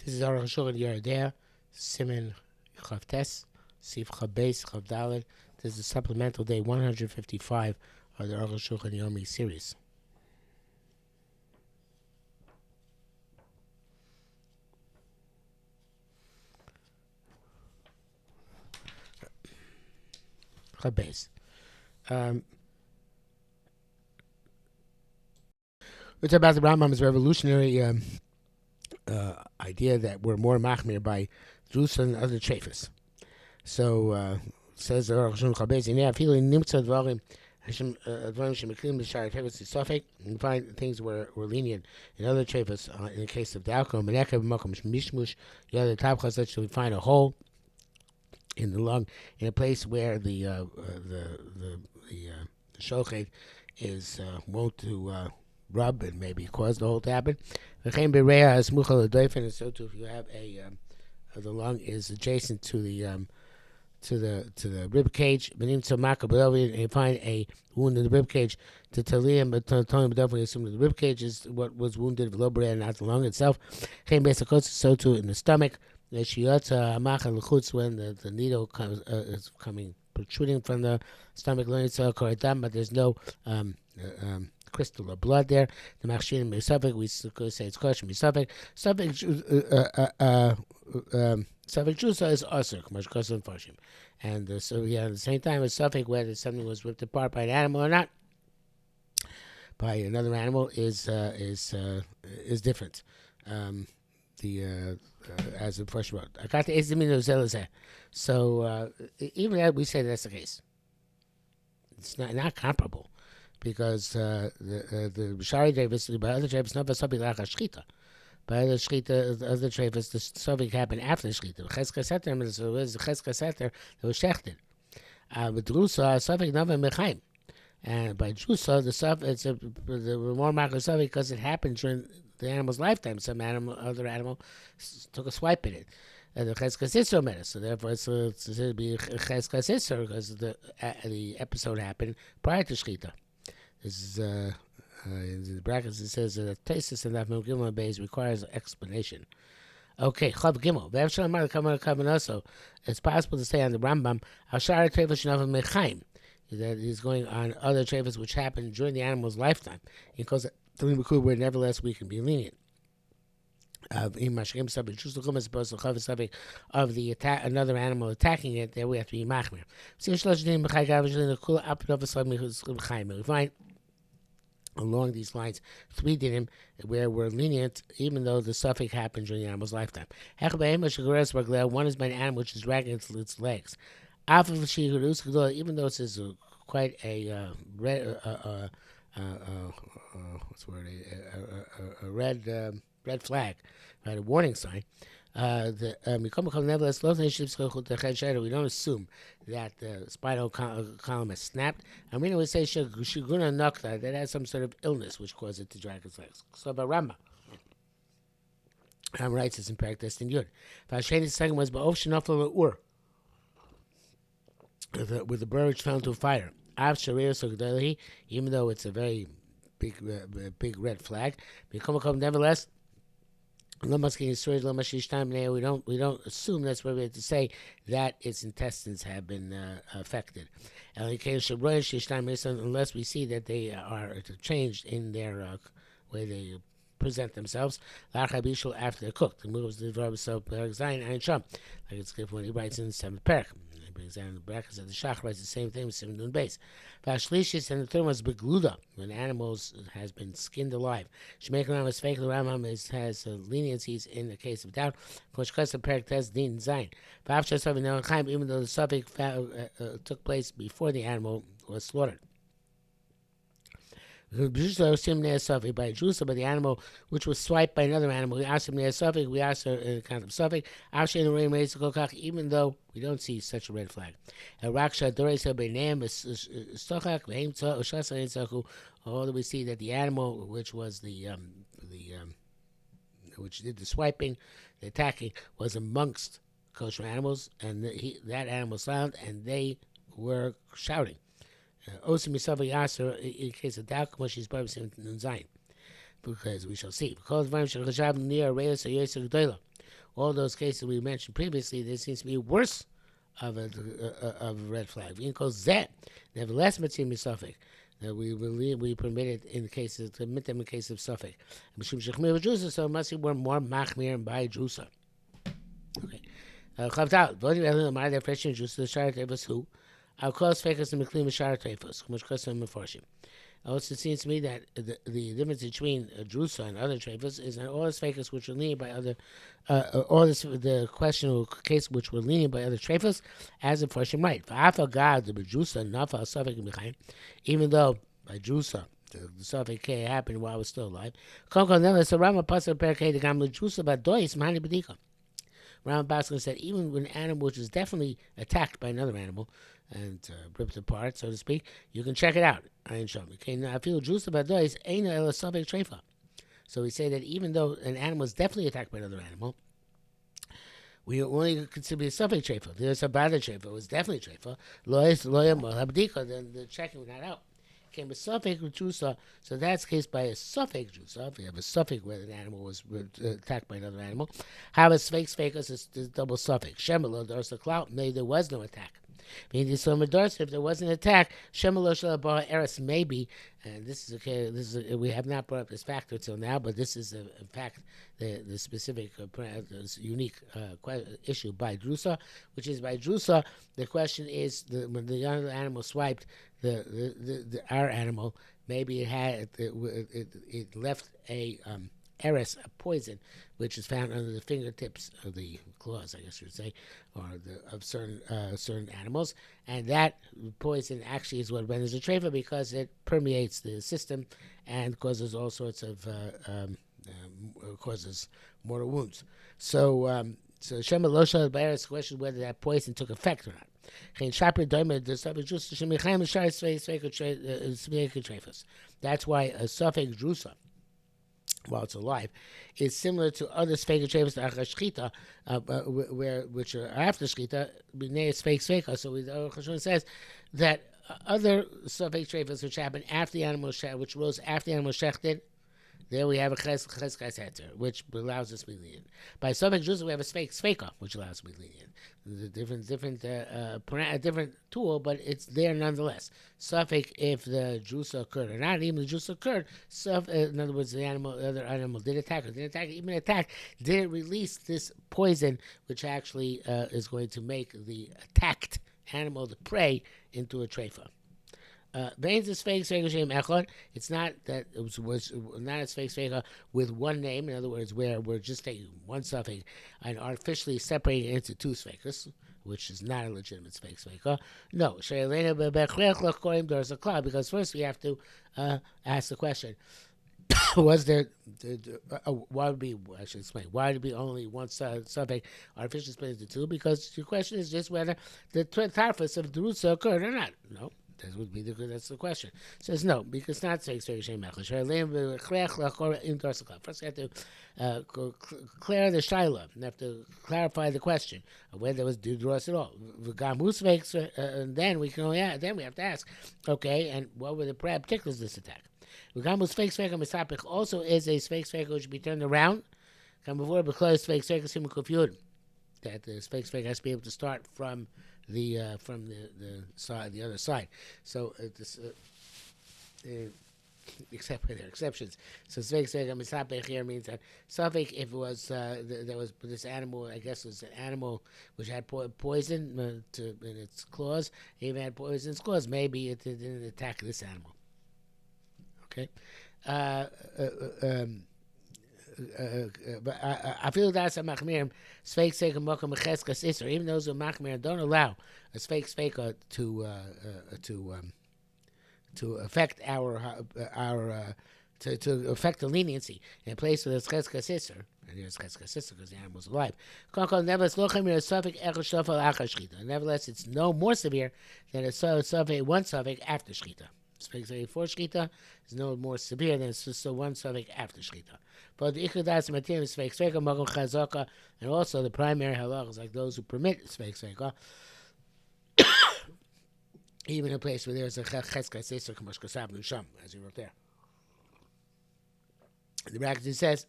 This is Arukh HaShulchan Yeridea, Siman Chavtes, Sif Chabes Chavdalet. This is Supplemental Day 155 of the Arukh HaShulchan Yomi series. Chabes. It's about the Rambam's revolutionary idea that we're more machmir by Jerusalem and other treifas. So says the Arukh HaShulchan Chabes, and feeling nimtzad dvarim advarim shemeklim b'shar treifas isofek, and find things were lenient in other treifas. In the case of the alcohol, menekav makom mishmush, the other tabchas, such that we find a hole in the lung in a place where the shochet is wont to rub and maybe cause the hole to happen. And so too, if you have the lung is adjacent to the rib cage, and you find a wound in the rib cage, to Taliyam, but definitely assume that the rib cage is what was wounded, not the lung itself. So too in the stomach, when the needle is coming protruding from the stomach, but there's no crystal or blood there. The machshin misafik, we could say it's kosher misafik. Suffix jusa is asur, much kosher and farshim. And so at the same time, a suffix whether something was ripped apart by an animal or not, by another animal is different. As the first wrote, I got the ezimino. So even that we say that's the case. It's not comparable. Because the B'shari Davis, by other Davis, not something like a Shchita. By other Shchita, other Davis, the something happened after the Shchita. Cheska Seter, it was the Cheska Seter that was shechted. With Drusa, something not a Mechaim. And by Drusa, it's the more marker something because it happened during the animal's lifetime. Some other animal took a swipe at it. And the Cheska Sisro met us. So therefore, it's to be Cheska Sisro because the episode happened prior to Shchita. This is in the brackets. It says that Tesis and that Gimel base requires explanation. Okay, Chav Gimel. Also, it's possible to say on the Rambam Ashara Trefus Shnava Mechaim that he's going on other trefus which happened during the animal's lifetime. He calls it where nevertheless we can be lenient. Of the attack, another animal attacking it, there we have to be machmir. We find along these lines 3 dinim where we're lenient, even though the suffix happened during the animal's lifetime. One is by an animal which is dragging its legs. Even though it is quite a red, red flag, right, a warning sign. Nevertheless, we don't assume that the spinal column has snapped. And we would say shiguna nokta, that has some sort of illness which caused it to drag its legs. So by Rambam writes this in practice in Yud. The second was with the birds found to fire. Even though it's a very big red flag, nevertheless. We don't assume that's what we have to say that its intestines have been affected. Unless we see that they are changed in their way they present themselves. After they're cooked. It moves the verb so like it's good when he writes in the 7th parak. He brings down the brackets of the Shach, writes the same thing with 7 nun base. And the third one is begluda, when animals has been skinned alive. Shemek Ram is fake. The Rambam has leniencies in the case of doubt. Which custom parak test din zayin. Even though the suffix took place before the animal was slaughtered. By the animal which was swiped by another animal, we ask him we ask in the kind of suffix, even though we don't see such a red flag. Although we see that the animal which was which did the swiping, the attacking, was amongst kosher animals, and that animal was silent, and they were shouting. Osim Yisava Yasser, in case of doubt, she's probably Zayin, because we shall see. all those cases we mentioned previously, there seems to be worse of a red flag. We call that nevertheless matzim misafek. That we believe we permit it in cases to admit them in case of suffix. So it must be more machmir and by drusa. Okay. Chavdal. Voting rather my their fresh juice the shara tefos who. I'll cause fakers and meklim shara tefos. Much custom and forshim. Also, it seems to me that the difference between drusa and other trefos is that all the fakers which are lenient by other, the questionable case which were lenient by other trefos, as a forshim right. V'afa God the drusa nafa suffix behind, even though by drusa the suffix K happened while I was still alive. Konkol never so Rama passer per K the gamle drusa but dois mani bedika. Rama Baskin said even when an animal which is definitely attacked by another animal and ripped apart, so to speak, you can check it out. Okay, now I feel juice about those ain't a suffix trefa. So we say that even though an animal is definitely attacked by another animal, we only consider it a suffix trefa. There's a bad trefa, it was definitely trefa. Then the checking was not out. Came a suffix juice, so that's the case by a suffix juice. If you have a suffix where an animal was attacked by another animal, have a sphinx fakers is double suffix. Shemelo dorsa clout, maybe there was no attack. Meaning if there was an attack, Shemelo Shalabah Eris maybe, and this is okay. We have not brought up this factor until now, but this is in fact the specific unique issue by Drusa, which is by Drusa. The question is when the young animal swiped our animal, maybe it left a eris, a poison, which is found under the fingertips of the claws, I guess you would say, or of certain animals, and that poison actually is what renders a trefa because it permeates the system and causes all sorts of causes mortal wounds. So Shema Losha Bayer's question whether that poison took effect or not. That's why a suffix drusa, while it's alive, is similar to other sfeika trefos after shchita, which are after shchita, b'nei sfeik sfeika. So HaShulchan says that other sfeik trefos which happen after the animal which rose after the animal shechted, there we have a cheskes heter, which allows us to be lenient. By sfeik drusa, we have a sfeik sfeika, which allows us to be lenient. The different tool, but it's there nonetheless. Suffix if the drusa occurred or not, even the drusa occurred. In other words, the other animal did attack or didn't attack, even attack, did it release this poison, which actually is going to make the attacked animal, the prey, into a trefa. It's not that it was not a sfeik sfeika with one name. In other words, where we're just taking one suffix and artificially separating it into two sfeikas, which is not a legitimate sfeik sfeika. No, because first we have to ask the question: was there? Why would be? I should explain. Why would it be only one suffix artificially split into two? Because your question is just whether the tarfus of the roots occurred or not. No. That's the question. It says no, because it's not saying First, you have to clear the shaila. You have to clarify the question of whether there was dudros at all. And then we have to ask, okay, and what were the particulars of this attack? Also is a sfeik sfeika which should be turned around. That the sfeik sfeika has to be able to start from the side, the other side. So except for their exceptions. So sfeik sfeika misapech here means that suffix if it was there was this animal, I guess it was an animal which had poison in its claws. It even had poison in its claws. Maybe it didn't attack this animal. Okay. But I feel that's a machmir sfeik sfeika mokum cheskes iser. Even those who machmir don't allow a sfeik sfeika to affect to affect the leniency in a place where there's cheskes iser. And here's cheskes iser because the animal's alive. Nevertheless, it's no more severe than a suffix one suffix after shchita. Sfeik before shchita is no more severe than just one suffix after shchita. But the ikudas matim is sfeik sfeika magam chazaka, and also the primary halachas like those who permit sfeik sfeika, even in a place where there's a cheskes iser k'mosh kasavnu sham, as he wrote there. The bracket says,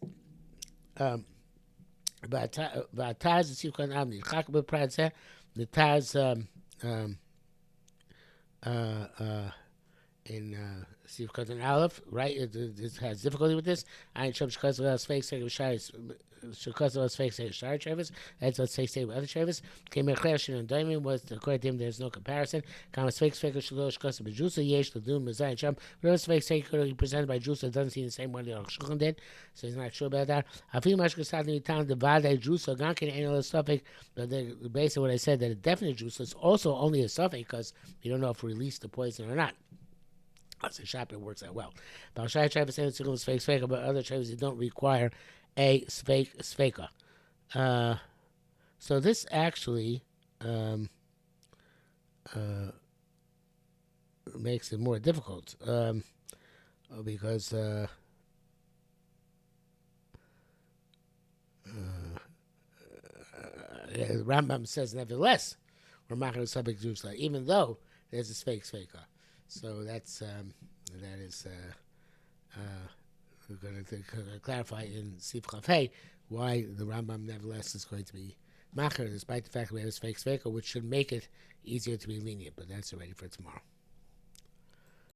Taz Sivkan Amni. Chakabah Pradze, the Taz um, uh, in Sivkat and Aleph, right? It has difficulty with this. Ein Shem Shekaz Velas Fake Second Shais. Shekaz Velas Fake Second Shai Travis. That's what say with other Travis. Came Merchashin and Diamond was according to him. There's no comparison. Kamas Fake Second Shekaz Shekaz Bejusa Yesh Ladum Mazayin Shem. Whatever Fake Second presented by Jusa doesn't seem the same one that HaShulchan did, so he's not sure about that. I feel much Kasad Nitan Devade Jusa Gankin ain't no suffix. But basically what I said that a definite Jusa is also only a suffix because we don't know if we release the poison or not. So shopping works out well. But Shai Travis said it's fake sveka, but other Travis don't require a sveka. So this actually makes it more difficult because the Rambam says nevertheless we're not going to subject Jews even though there's a fake sveka. So that is we're going to clarify in Sif Chafei why the Rambam nevertheless is going to be macher, despite the fact that we have a fake sveka, which should make it easier to be lenient. But that's already for tomorrow.